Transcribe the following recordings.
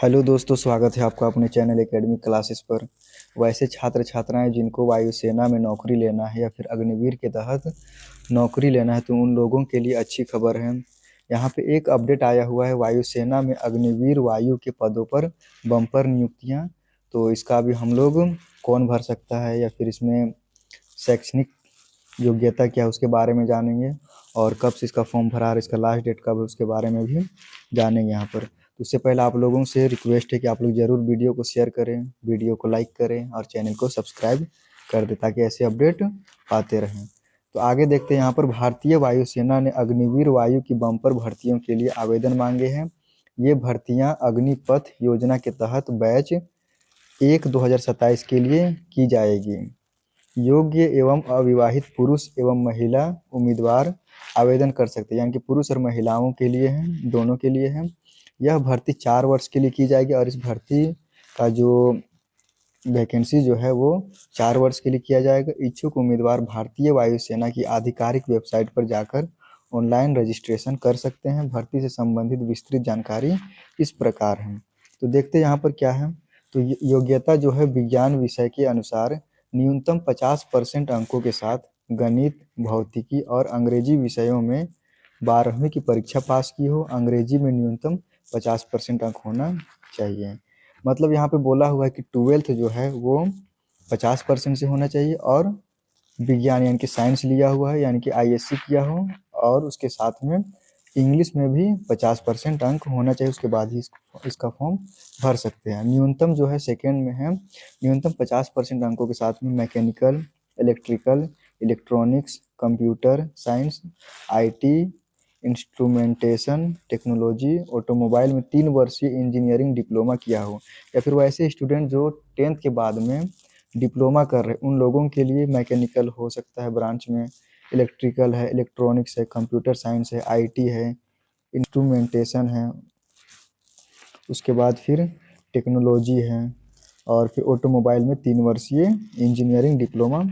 Hello दोस्तों, स्वागत है आपका अपने चैनल एकेडमिक क्लासेस पर। वैसे छात्र छात्राएं जिनको वायुसेना में नौकरी लेना है या फिर अग्निवीर के तहत नौकरी लेना है, तो उन लोगों के लिए अच्छी खबर है। यहाँ पे एक अपडेट आया हुआ है, वायुसेना में अग्निवीर वायु के पदों पर बम्पर नियुक्तियाँ। तो इसका अभी हम लोग कौन भर सकता है या फिर इसमें शैक्षणिक योग्यता क्या है उसके बारे में जानेंगे, और कब से इसका फॉर्म भरा और इसका लास्ट डेट कब है उसके बारे में भी जानेंगे यहाँ पर। तो उससे पहले आप लोगों से रिक्वेस्ट है कि आप लोग ज़रूर वीडियो को शेयर करें, वीडियो को लाइक करें और चैनल को सब्सक्राइब कर दें ताकि ऐसे अपडेट पाते रहें। तो आगे देखते हैं, यहाँ पर भारतीय वायुसेना ने अग्निवीर वायु की बम्पर भर्तियों के लिए आवेदन मांगे हैं। ये भर्तियाँ अग्निपथ योजना के तहत बैच 1/2027 के लिए की जाएगी। योग्य एवं अविवाहित पुरुष एवं महिला उम्मीदवार आवेदन कर सकते हैं, यानी कि पुरुष और महिलाओं के लिए है, दोनों के लिए है। यह भर्ती 4 वर्ष के लिए की जाएगी और इस भर्ती का जो वैकेंसी जो है वो 4 वर्ष के लिए किया जाएगा। इच्छुक उम्मीदवार भारतीय वायुसेना की आधिकारिक वेबसाइट पर जाकर ऑनलाइन रजिस्ट्रेशन कर सकते हैं। भर्ती से संबंधित विस्तृत जानकारी इस प्रकार है। तो देखते हैं यहाँ पर क्या है। तो योग्यता जो है विज्ञान विषय के अनुसार न्यूनतम 50% अंकों के साथ गणित, भौतिकी और अंग्रेजी विषयों में 12वीं की परीक्षा पास की हो। अंग्रेजी में न्यूनतम 50% अंक होना चाहिए। मतलब यहाँ पे बोला हुआ है कि 12th जो है वो 50% से होना चाहिए, और विज्ञान यानी कि साइंस लिया हुआ है, यानी कि आईएससी किया हो, और उसके साथ में इंग्लिश में भी 50% अंक होना चाहिए। उसके बाद ही इसका फॉर्म भर सकते हैं। न्यूनतम जो है सेकेंड में है, न्यूनतम 50% अंकों के साथ में mechanical, electrical, electronics, computer science, IT, instrumentation technology, automobile में 3 वर्षीय इंजीनियरिंग डिप्लोमा किया हो, या फिर वैसे स्टूडेंट जो 10th के बाद में डिप्लोमा कर रहे उन लोगों के लिए मैकेनिकल हो सकता है ब्रांच में, इलेक्ट्रिकल है, इलेक्ट्रॉनिक्स है, कंप्यूटर साइंस है, आईटी है, इंस्ट्रूमेंटेशन है, उसके बाद फिर टेक्नोलॉजी है, और फिर ऑटोमोबाइल में 3 वर्षीय इंजीनियरिंग डिप्लोमा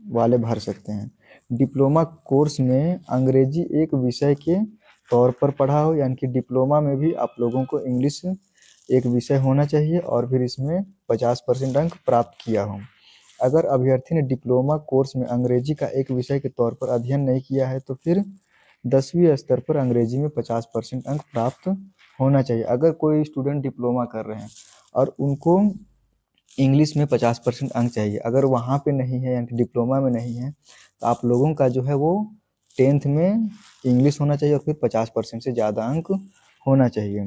वाले भर सकते हैं। डिप्लोमा कोर्स में अंग्रेजी एक विषय के तौर पर पढ़ा हो, यानी कि डिप्लोमा में भी आप लोगों को इंग्लिश एक विषय होना चाहिए और फिर इसमें 50% अंक प्राप्त किया हो। अगर अभ्यर्थी ने डिप्लोमा कोर्स में अंग्रेजी का एक विषय के तौर पर अध्ययन नहीं किया है तो फिर 10वीं स्तर पर अंग्रेजी में 50% अंक प्राप्त होना चाहिए। अगर कोई स्टूडेंट डिप्लोमा कर रहे हैं और उनको इंग्लिश में 50% अंक चाहिए, अगर वहाँ पे नहीं है यानी कि डिप्लोमा में नहीं है, तो आप लोगों का जो है वो 10th में इंग्लिश होना चाहिए और फिर 50% से ज़्यादा अंक होना चाहिए।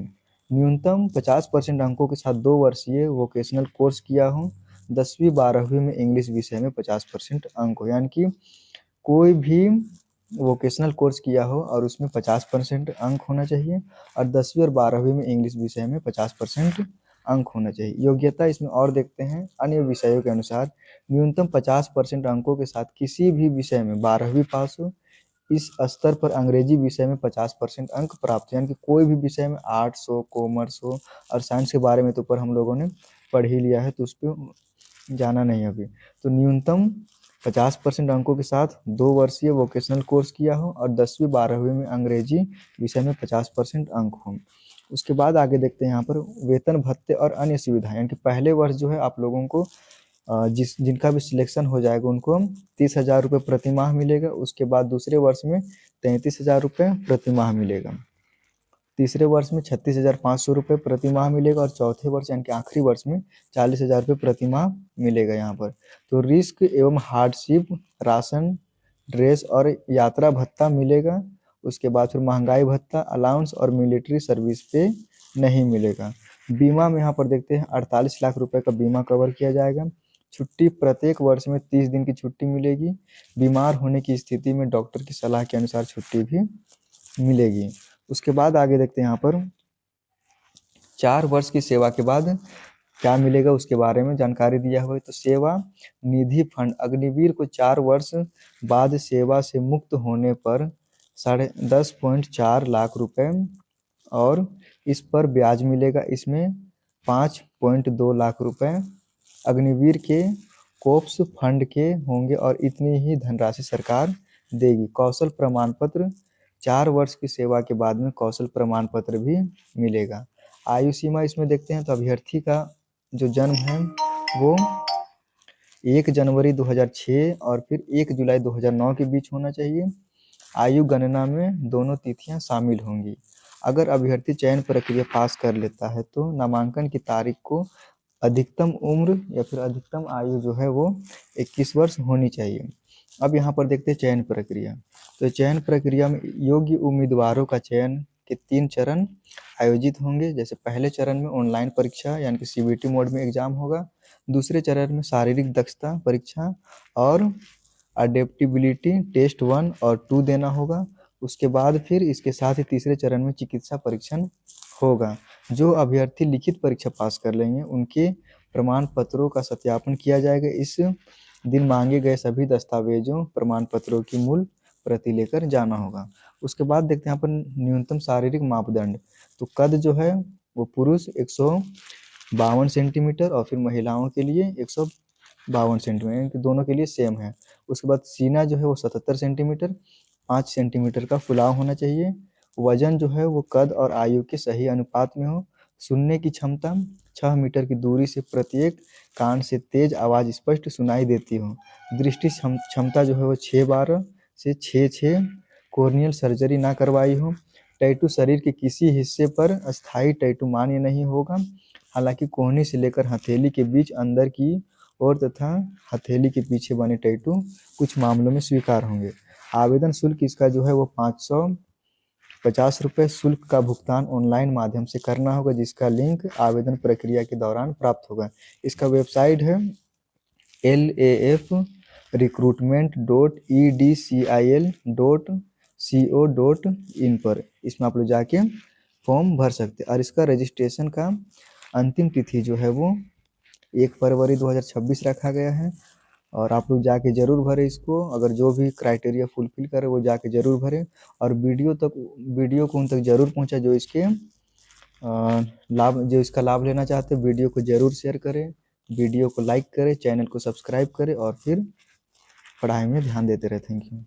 न्यूनतम 50% अंकों के साथ 2 वर्षीय वोकेशनल कोर्स किया हो। 10वीं 12वीं में इंग्लिश विषय में 50% अंक हो, यानी कि कोई भी वोकेशनल कोर्स किया हो और उसमें 50% अंक होना चाहिए, और 10वीं और 12वीं में इंग्लिश विषय में 50% अंक होना चाहिए। योग्यता इसमें और देखते हैं, अन्य विषयों के अनुसार न्यूनतम 50% अंकों के साथ किसी भी विषय में 12वीं पास हो। इस स्तर पर अंग्रेजी विषय में 50% अंक प्राप्त हो, यानी कि कोई भी विषय में आर्ट्स हो, कॉमर्स हो, और साइंस के बारे में तो ऊपर हम लोगों ने पढ़ ही लिया है, तो उस पर जाना नहीं अभी। तो न्यूनतम 50% अंकों के साथ 2 वर्षीय वोकेशनल कोर्स किया हो और 10वीं 12वीं में अंग्रेजी विषय में 50% अंक हो। उसके बाद आगे देखते हैं यहाँ पर वेतन भत्ते और अन्य सुविधाएं, यानी कि पहले वर्ष जो है आप लोगों को जिनका भी सिलेक्शन हो जाएगा उनको 30,000 रुपये प्रति माह मिलेगा। उसके बाद दूसरे वर्ष में 33,000 रुपये प्रति माह मिलेगा। तीसरे वर्ष में 36,500 रुपये प्रति माह मिलेगा, और चौथे वर्ष यानी कि आखिरी वर्ष में 40,000 रुपये प्रति माह मिलेगा यहाँ पर। तो रिस्क एवं हार्डशिप, राशन, ड्रेस और यात्रा भत्ता मिलेगा। उसके बाद फिर महंगाई भत्ता, अलाउंस और मिलिट्री सर्विस पे नहीं मिलेगा। बीमा में यहाँ पर देखते हैं 48 लाख रुपए का बीमा कवर किया जाएगा। छुट्टी प्रत्येक वर्ष में 30 दिन की छुट्टी मिलेगी। बीमार होने की स्थिति में डॉक्टर की सलाह के अनुसार छुट्टी भी मिलेगी। उसके बाद आगे देखते हैं यहाँ पर 4 वर्ष की सेवा के बाद क्या मिलेगा उसके बारे में जानकारी दिया हुआ है। तो सेवा निधि फंड अग्निवीर को 4 वर्ष बाद सेवा से मुक्त होने पर 10.4 लाख रुपए और इस पर ब्याज मिलेगा। इसमें 5.2 लाख रुपए अग्निवीर के कोप्स फंड के होंगे और इतनी ही धनराशि सरकार देगी। कौशल प्रमाण पत्र 4 वर्ष की सेवा के बाद में कौशल प्रमाण पत्र भी मिलेगा। आयु सीमा इसमें देखते हैं तो अभ्यर्थी का जो जन्म है वो 1 जनवरी 2006 और फिर 1 जुलाई 2009 के बीच होना चाहिए। आयु गणना में दोनों तिथियां शामिल होंगी। अगर अभ्यर्थी चयन प्रक्रिया पास कर लेता है तो नामांकन की तारीख को अधिकतम उम्र या फिर अधिकतम आयु जो है वो 21 वर्ष होनी चाहिए। अब यहाँ पर देखते हैं चयन प्रक्रिया। तो चयन प्रक्रिया में योग्य उम्मीदवारों का चयन के 3 चरण आयोजित होंगे। जैसे पहले चरण में ऑनलाइन परीक्षा यानी कि सीबीटी मोड में एग्जाम होगा। दूसरे चरण में शारीरिक दक्षता परीक्षा और अडेप्टिबिलिटी टेस्ट 1 और 2 देना होगा। उसके बाद फिर इसके साथ ही तीसरे चरण में चिकित्सा परीक्षण होगा। जो अभ्यर्थी लिखित परीक्षा पास कर लेंगे उनके प्रमाण पत्रों का सत्यापन किया जाएगा। इस दिन मांगे गए सभी दस्तावेजों प्रमाण पत्रों की मूल प्रति लेकर जाना होगा। उसके बाद देखते हैं यहाँ पर न्यूनतम शारीरिक मापदंड। तो कद जो है वो पुरुष 152 सेंटीमीटर और फिर महिलाओं के लिए 152 सेंटीमीटर, दोनों के लिए सेम है। उसके बाद सीना जो है वो 77 सेंटीमीटर, 5 सेंटीमीटर का फुलाव होना चाहिए। वजन जो है वो कद और आयु के सही अनुपात में हो। सुनने की क्षमता 6 मीटर की दूरी से प्रत्येक कान से तेज आवाज स्पष्ट सुनाई देती हो। दृष्टि क्षमता जो है वो 6/12 से 6/6, कॉर्नियल सर्जरी ना करवाई हो। टैटू शरीर के किसी हिस्से पर अस्थायी टैटू मान्य नहीं होगा। हालांकि कोहनी से लेकर हथेली के बीच अंदर की ओर तथा हथेली के पीछे बने टैटू कुछ मामलों में स्वीकार होंगे। आवेदन शुल्क इसका जो है वो 550 रुपये शुल्क का भुगतान ऑनलाइन माध्यम से करना होगा, जिसका लिंक आवेदन प्रक्रिया के दौरान प्राप्त होगा। इसका वेबसाइट है LAF recruitment.edcil.co.in पर। इसमें आप लोग जाके फॉर्म भर सकते हैं। और इसका रजिस्ट्रेशन का अंतिम तिथि जो है वो 1 फरवरी 2026 रखा गया है। और आप लोग जाके ज़रूर भरें इसको। अगर जो भी क्राइटेरिया फुलफिल करे वो जाके ज़रूर भरें। और वीडियो को उन तक ज़रूर पहुँचाए जो इसका लाभ लेना चाहते हैं। वीडियो को ज़रूर शेयर करें, वीडियो को लाइक करें, चैनल को सब्सक्राइब करें और फिर पढ़ाई में ध्यान देते रहे। Thank you.